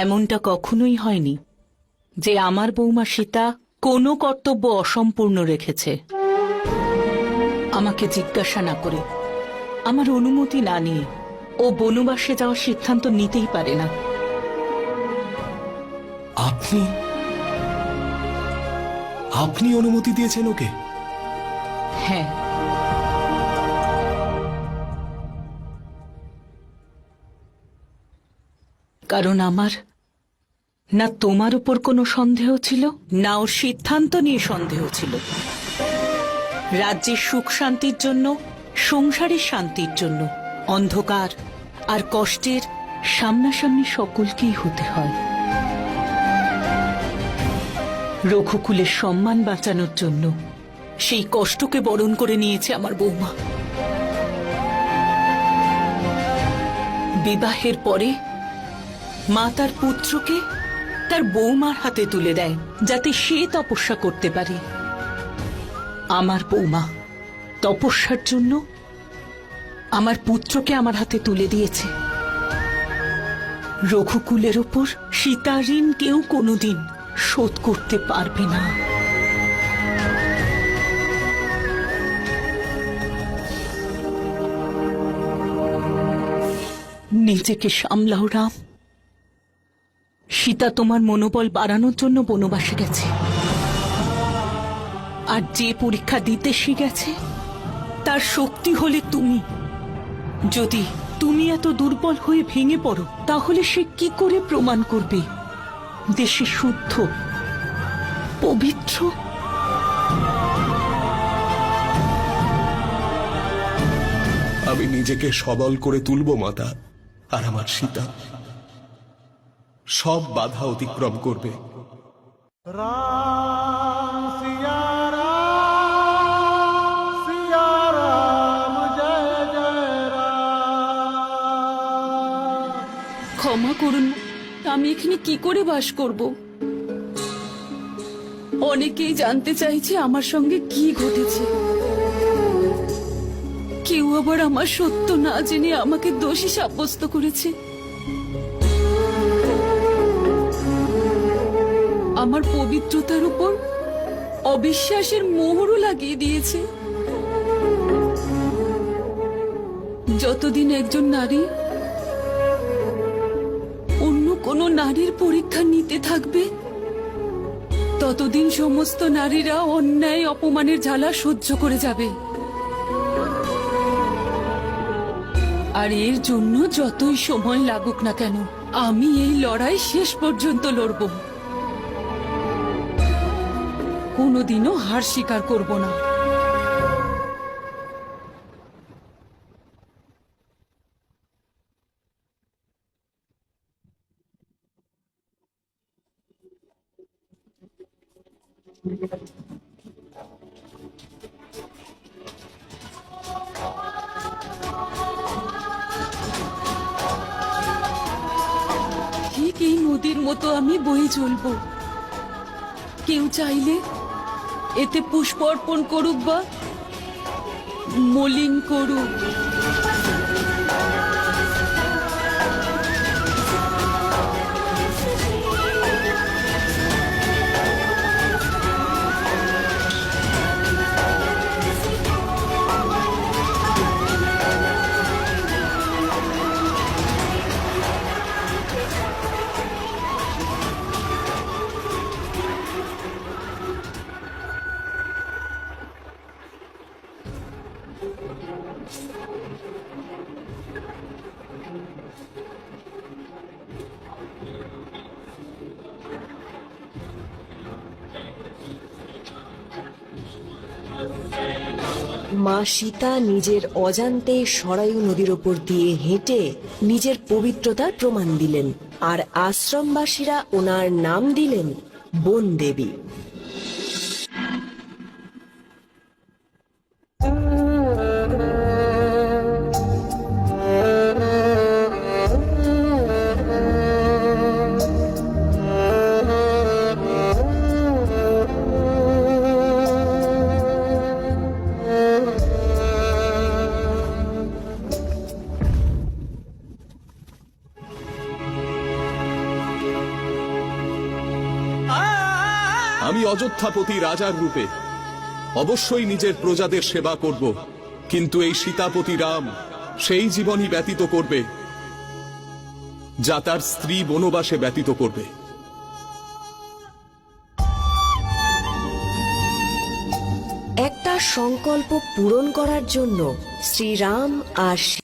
এমনটা কখনোই হয়নি যে আমার বৌমা সীতা কোনো কর্তব্য অসম্পূর্ণ রেখেছে। আমাকে জিজ্ঞাসা না করে, আমার অনুমতি না নিয়ে ও বনবাসে যাওয়ার সিদ্ধান্ত নিতেই পারে না। আপনি আপনি অনুমতি দিয়েছেন ওকে? হ্যাঁ, কারণ আমার না তোমার উপর কোনো সন্দেহ ছিল, না ওর সিদ্ধান্ত নিয়ে সন্দেহ ছিল। রাজ্যের সুখ শান্তির জন্য, সংসারের শান্তির জন্য অন্ধকার আর কষ্টের সামনাসামনি সকলকেই হতে হয়। রঘুকুলের সম্মান বাঁচানোর জন্য সেই কষ্টকে বরণ করে নিয়েছে আমার বৌমা। বিবাহের পরে মা তার পুত্রকে তার বৌমার হাতে তুলে দেয়, যাতে সে তপস্যা করতে পারে। আমার বৌমা তপস্যার জন্য আমার পুত্রকে আমার হাতে তুলে দিয়েছে। রঘুকুলের ওপর সীতার ঋণ কেউ কোনোদিন শোধ করতে পারবে না। নিজেকে সামলাও রাম। সীতা তোমার মনোবল বাড়ানোর জন্য বনবাসে গেছে, আর যে পরীক্ষা দিতে সে গেছে তার শক্তি হলে তুমি। যদি তুমি এত দুর্বল হয়ে ভেঙে পড়ো, তাহলে সে কি করে প্রমাণ করবে দেশে শুদ্ধ পবিত্র? আমি নিজেকে সবল করে তুলব মাতা, আর আমার সীতা সব বাধা অতিক্রম করবে। राम सिया राम जय जय राम। ক্ষমা করুন, আমি এখানে কি করে বাস করব? অনেকেই জানতে চাইছে আমার সঙ্গে কি ঘটেছে। কেউ আবার আমার সত্য না জেনে আমাকে দোষী সাব্যস্ত করেছে। আমার পবিত্রতার উপর অবিশ্বাসের মোহরও লাগিয়ে দিয়েছে। যতদিন একজন নারী অন্য কোনো নারীর পরীক্ষা নিতে থাকবে, ততদিন সমস্ত নারীরা অন্যায় অপমানের জ্বালা সহ্য করে যাবে। আর এর জন্য যতই সময় লাগুক না কেন, আমি এই লড়াই শেষ পর্যন্ত লড়ব। কোনোদিনও হার স্বীকার করব না। ঠিক এই নদীর মতো আমি বয়ে চলব। কেউ চাইলে এতে পুষ্প অর্পণ করুক বা মলিন করুক। মা সীতা নিজের অজান্তে সরায়ু নদীর ওপর দিয়ে হেঁটে নিজের পবিত্রতার প্রমাণ দিলেন, আর আশ্রমবাসীরা ওনার নাম দিলেন বন দেবী। আমি অযোধ্যাপতি রাজার রূপে অবশ্যই নিজের প্রজাদের সেবা করব, কিন্তু এই সীতাপতি রাম সেই জীবনই ব্যতীত করবে যা তার স্ত্রী বনবাসে ব্যতীত করবে। একটা সংকল্প পূরণ করার জন্য শ্রীরাম আর